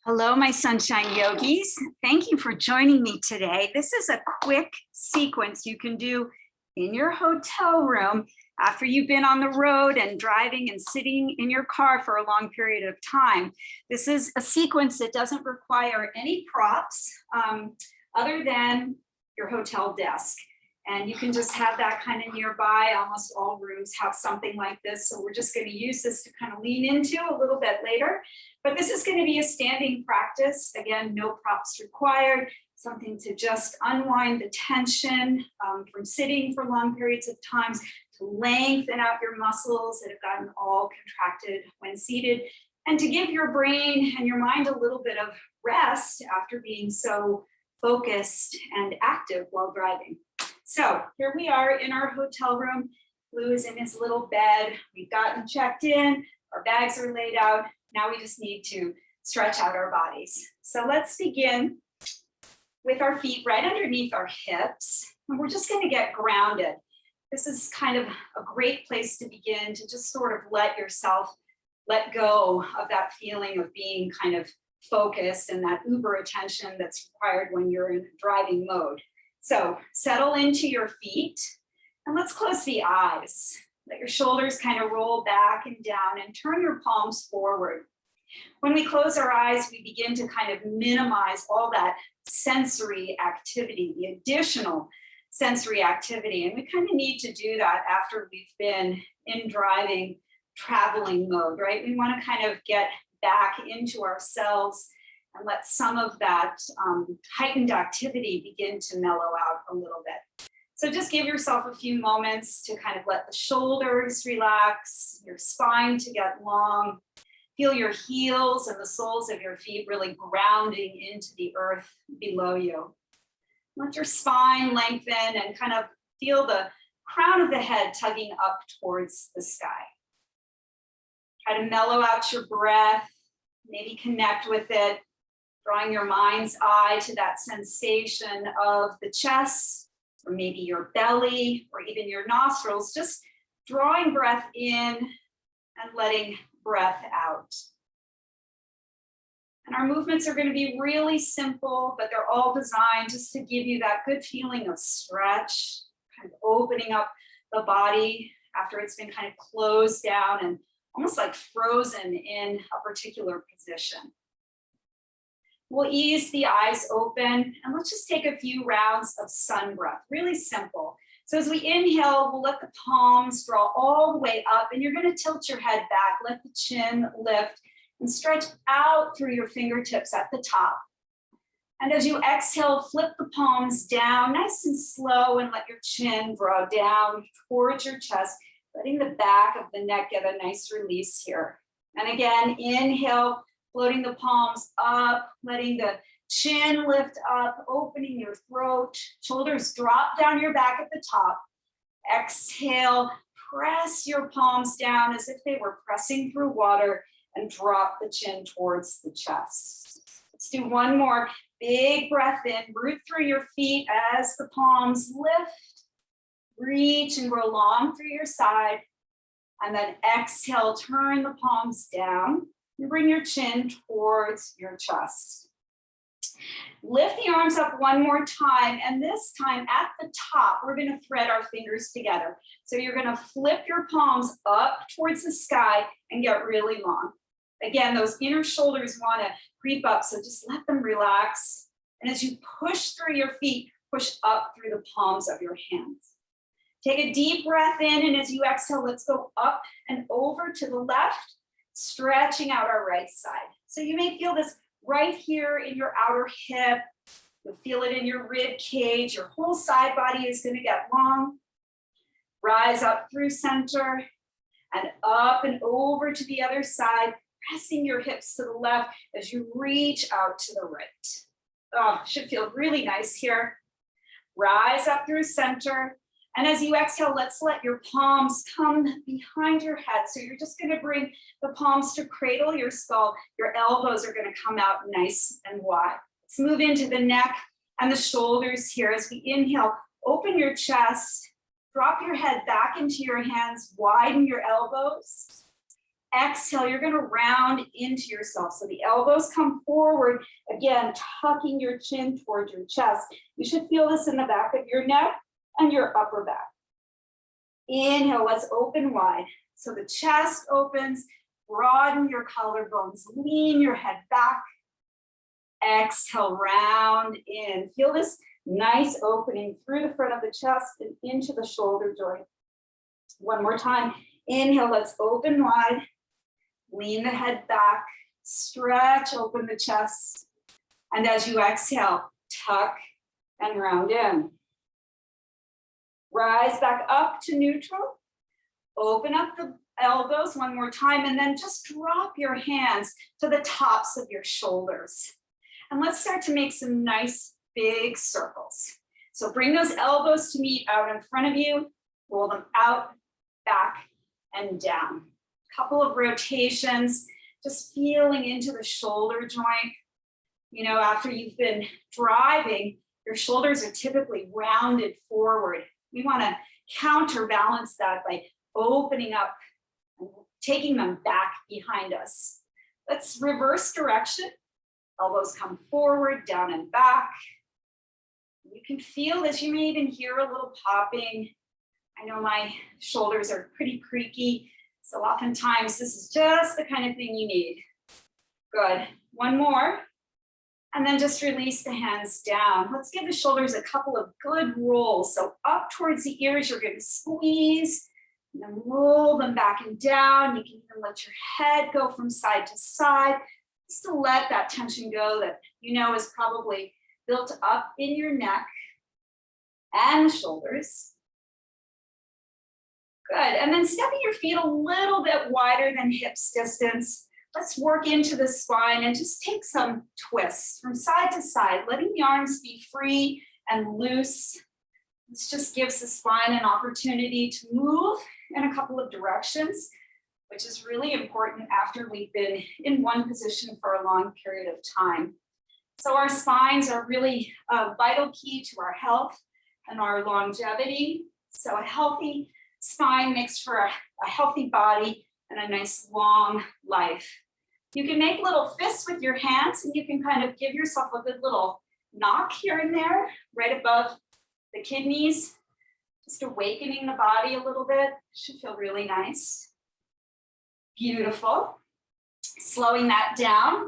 Hello, my sunshine yogis. Thank you for joining me today. This is a quick sequence you can do in your hotel room after you've been on the road and driving and sitting in your car for a long period of time. This is a sequence that doesn't require any props other than your hotel desk. And you can just have that kind of nearby. Almost all rooms have something like this. So we're just going to use this to kind of lean into a little bit later. But this is going to be a standing practice. Again, no props required. Something to just unwind the tension from sitting for long periods of times, to lengthen out your muscles that have gotten all contracted when seated, and to give your brain and your mind a little bit of rest after being so focused and active while driving. So here we are in our hotel room. Lou is in his little bed. We've gotten checked in. Our bags are laid out. Now we just need to stretch out our bodies. So let's begin with our feet right underneath our hips. And we're just going to get grounded. This is kind of a great place to begin, to just sort of let yourself let go of that feeling of being kind of focused and that uber attention that's required when you're in driving mode. So settle into your feet and let's close the eyes. Let your shoulders kind of roll back and down and turn your palms forward. When we close our eyes, we begin to kind of minimize all that sensory activity, the additional sensory activity. And we kind of need to do that after we've been in driving, traveling mode, right? We want to kind of get back into ourselves and let some of that heightened activity begin to mellow out a little bit. So just give yourself a few moments to kind of let the shoulders relax, your spine to get long. Feel your heels and the soles of your feet really grounding into the earth below you. Let your spine lengthen and kind of feel the crown of the head tugging up towards the sky. Try to mellow out your breath, maybe connect with it, drawing your mind's eye to that sensation of the chest, or maybe your belly, or even your nostrils, just drawing breath in and letting breath out. And our movements are going to be really simple, but they're all designed just to give you that good feeling of stretch, kind of opening up the body after it's been kind of closed down and almost like frozen in a particular position. We'll ease the eyes open and let's just take a few rounds of sun breath, really simple. So as we inhale, we'll let the palms draw all the way up and you're going to tilt your head back, let the chin lift and stretch out through your fingertips at the top. And as you exhale, flip the palms down nice and slow and let your chin draw down towards your chest, letting the back of the neck get a nice release here. And again, inhale, floating the palms up, letting the chin lift up, opening your throat, shoulders drop down your back at the top. Exhale, press your palms down as if they were pressing through water and drop the chin towards the chest. Let's do one more. Big breath in, root through your feet as the palms lift, reach and grow long through your side. And then exhale, turn the palms down. You bring your chin towards your chest. Lift the arms up one more time, and this time at the top, we're going to thread our fingers together. So you're going to flip your palms up towards the sky and get really long. Again, those inner shoulders want to creep up, so just let them relax. And as you push through your feet, push up through the palms of your hands. Take a deep breath in, and as you exhale, let's go up and over to the left, stretching out our right side. So you may feel this right here in your outer hip. You'll feel it in your rib cage. Your whole side body is going to get long. Rise up through center and up and over to the other side, pressing your hips to the left as you reach out to the right. Oh, should feel really nice here. Rise up through center. And as you exhale, let's let your palms come behind your head. So you're just going to bring the palms to cradle your skull. Your elbows are going to come out nice and wide. Let's move into the neck and the shoulders here. As we inhale, open your chest, drop your head back into your hands, widen your elbows. exhale, you're gonna round into yourself. So the elbows come forward, again, tucking your chin towards your chest. You should feel this in the back of your neck and your upper back. Inhale, let's open wide. So the chest opens, broaden your collarbones, lean your head back. Exhale, round in. Feel this nice opening through the front of the chest and into the shoulder joint. One more time. Inhale, let's open wide. Lean the head back, stretch open the chest. And as you exhale, tuck and round in. Rise back up to neutral. Open up the elbows one more time, and then just drop your hands to the tops of your shoulders. And let's start to make some nice big circles. So bring those elbows to meet out in front of you, roll them out, back, and down. Couple of rotations, just feeling into the shoulder joint. You know, after you've been driving, your shoulders are typically rounded forward. We want to counterbalance that by opening up and taking them back behind us. Let's reverse direction. Elbows come forward, down and back. You can feel this. You may even hear a little popping. I know my shoulders are pretty creaky, so oftentimes this is just the kind of thing you need. Good. One more. And then just release the hands down. Let's give the shoulders a couple of good rolls. So up towards the ears, you're going to squeeze and then roll them back and down. You can even let your head go from side to side, just to let that tension go that you know is probably built up in your neck and the shoulders. Good, and then stepping your feet a little bit wider than hips distance. Let's work into the spine and just take some twists from side to side, letting the arms be free and loose. This just gives the spine an opportunity to move in a couple of directions, which is really important after we've been in one position for a long period of time. So our spines are really a vital key to our health and our longevity. So a healthy spine makes for a healthy body and a nice long life. You can make little fists with your hands, and you can kind of give yourself a good little knock here and there, right above the kidneys, just awakening the body a little bit. Should feel really nice. Beautiful. Slowing that down.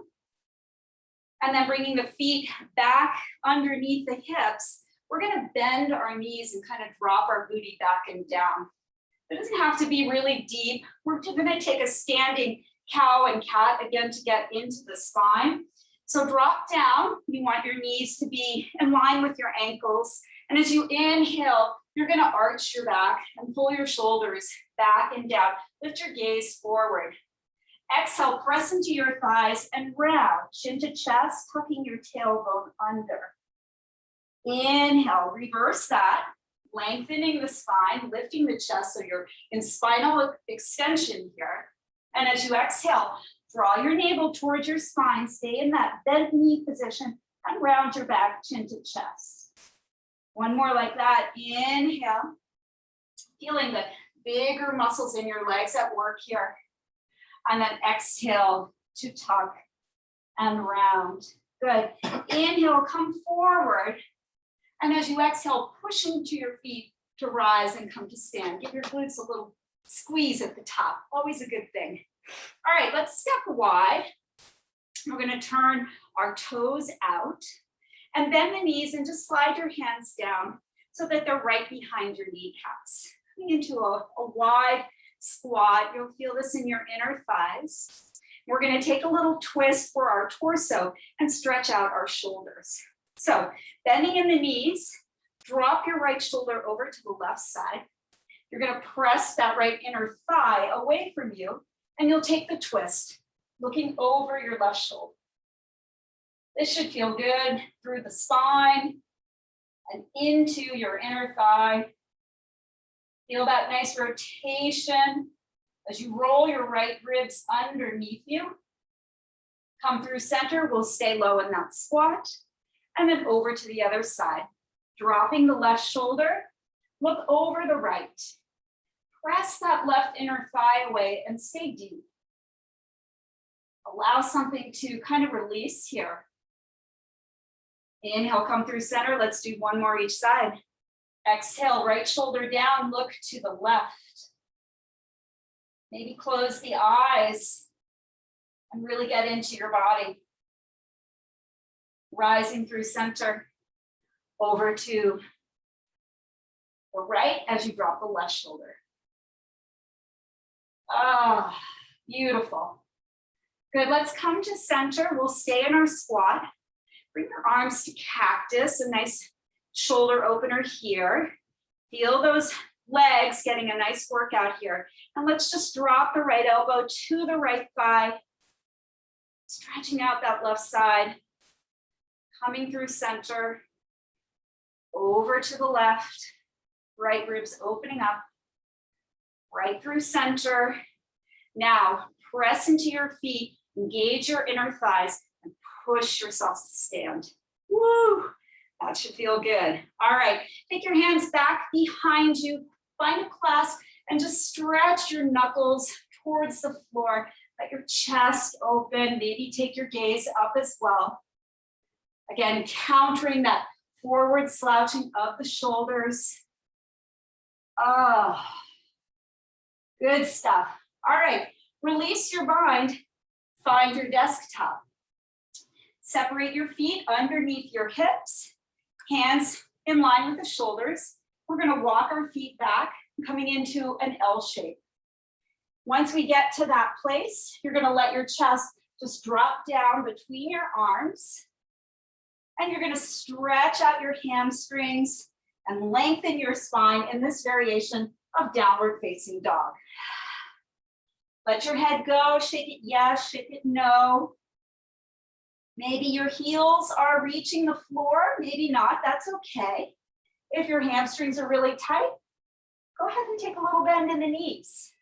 And then bringing the feet back underneath the hips. We're going to bend our knees and kind of drop our booty back and down. It doesn't have to be really deep. We're going to take a standing cow and cat again to get into the spine. So drop down. You want your knees to be in line with your ankles. And as you inhale, you're going to arch your back and pull your shoulders back and down. Lift your gaze forward. Exhale, press into your thighs and round, chin to chest, tucking your tailbone under. Inhale, reverse that, lengthening the spine, lifting the chest so you're in spinal extension here. And as you exhale, draw your navel towards your spine, stay in that bent knee position, and round your back, chin to chest. One more like that. Inhale, feeling the bigger muscles in your legs at work here. And then exhale to tuck and round. Good. Inhale, come forward. And as you exhale, push into your feet to rise and come to stand. Give your glutes a little squeeze at the top. Always a good thing. All right, let's step wide. We're going to turn our toes out and bend the knees and just slide your hands down so that they're right behind your kneecaps. Coming into a wide squat. You'll feel this in your inner thighs. We're going to take a little twist for our torso and stretch out our shoulders. So bending in the knees, drop your right shoulder over to the left side. You're going to press that right inner thigh away from you, and you'll take the twist, looking over your left shoulder. This should feel good through the spine and into your inner thigh. Feel that nice rotation as you roll your right ribs underneath you. Come through center, we'll stay low in that squat. And then over to the other side. Dropping the left shoulder, look over the right. Press that left inner thigh away and stay deep. Allow something to kind of release here. Inhale, come through center. Let's do one more each side. Exhale, right shoulder down, look to the left. Maybe close the eyes and really get into your body. Rising through center, over to the right as you drop the left shoulder. Ah, beautiful. Good, let's come to center. We'll stay in our squat. Bring your arms to cactus, a nice shoulder opener here. Feel those legs getting a nice workout here. And let's just drop the right elbow to the right thigh, stretching out that left side, coming through center, over to the left, right ribs opening up, right through center. Now, press into your feet, engage your inner thighs, and push yourself to stand. Woo! That should feel good. All right, take your hands back behind you, find a clasp, and just stretch your knuckles towards the floor. Let your chest open, maybe take your gaze up as well. Again, countering that forward slouching of the shoulders. Oh, good stuff. All right, release your mind, find your desktop. Separate your feet underneath your hips, hands in line with the shoulders. We're gonna walk our feet back, coming into an L shape. Once we get to that place, you're gonna let your chest just drop down between your arms, and you're gonna stretch out your hamstrings and lengthen your spine in this variation of downward facing dog. Let your head go, shake it yes, shake it no. Maybe your heels are reaching the floor, maybe not, that's okay. If your hamstrings are really tight, go ahead and take a little bend in the knees.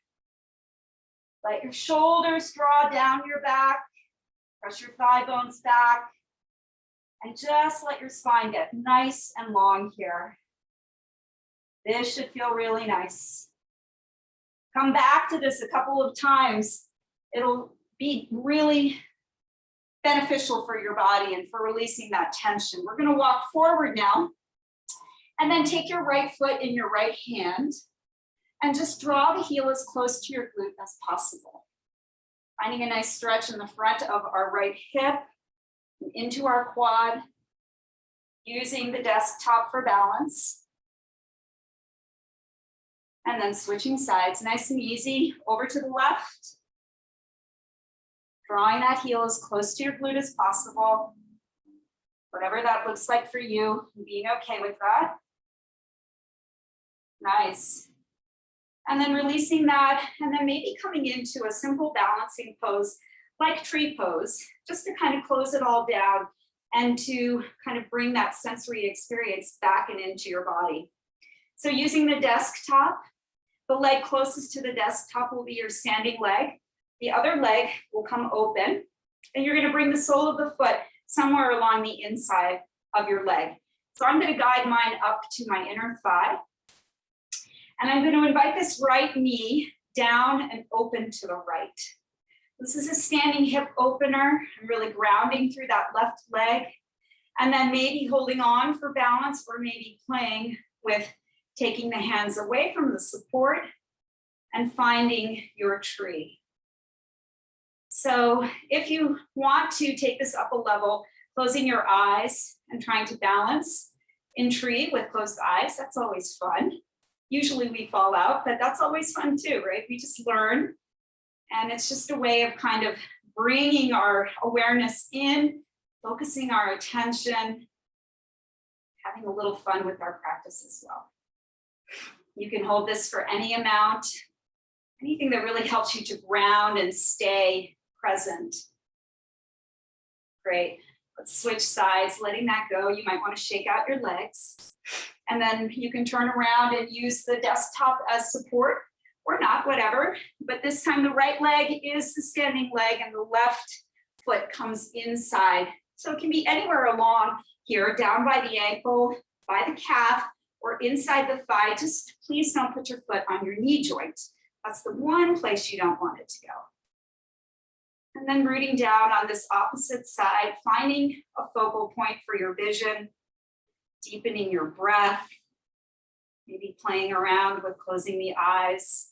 Let your shoulders draw down your back, press your thigh bones back, and just let your spine get nice and long here. This should feel really nice. Come back to this a couple of times. It'll be really beneficial for your body and for releasing that tension. We're gonna walk forward now, and then take your right foot in your right hand and just draw the heel as close to your glute as possible. Finding a nice stretch in the front of our right hip and into our quad, using the desktop for balance. And then switching sides, nice and easy, over to the left. Drawing that heel as close to your glute as possible. Whatever that looks like for you, being okay with that. Nice. And then releasing that, and then maybe coming into a simple balancing pose, like tree pose, just to kind of close it all down and to kind of bring that sensory experience back and into your body. So using the desktop, the leg closest to the desktop will be your standing leg. The other leg will come open, and you're going to bring the sole of the foot somewhere along the inside of your leg. So I'm going to guide mine up to my inner thigh. And I'm going to invite this right knee down and open to the right. This is a standing hip opener. I'm really grounding through that left leg. And then maybe holding on for balance, or maybe playing with taking the hands away from the support and finding your tree. So if you want to take this up a level, closing your eyes and trying to balance in tree with closed eyes, that's always fun. Usually we fall out, but that's always fun too, right? We just learn. And it's just a way of kind of bringing our awareness in, focusing our attention, having a little fun with our practice as well. You can hold this for any amount, anything that really helps you to ground and stay present. Great. Let's switch sides, letting that go. You might want to shake out your legs. And then you can turn around and use the desktop as support, or not, whatever. But this time the right leg is the standing leg and the left foot comes inside. So it can be anywhere along here, down by the ankle, by the calf, or inside the thigh. Just please don't put your foot on your knee joint. That's the one place you don't want it to go. And then rooting down on this opposite side, finding a focal point for your vision, deepening your breath, maybe playing around with closing the eyes.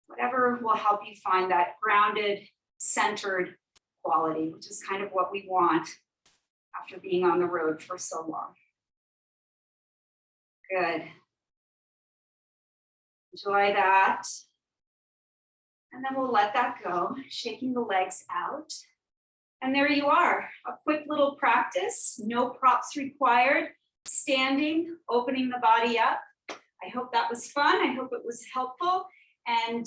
Whatever will help you find that grounded, centered quality, which is kind of what we want after being on the road for so long. Good. Enjoy that. And then we'll let that go, shaking the legs out. And there you are, a quick little practice, no props required, standing, opening the body up. I hope that was fun. I hope it was helpful. And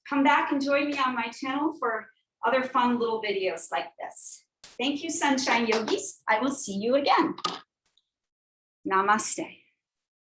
come back and join me on my channel for other fun little videos like this. Thank you, Sunshine Yogis. I will see you again. Namaste.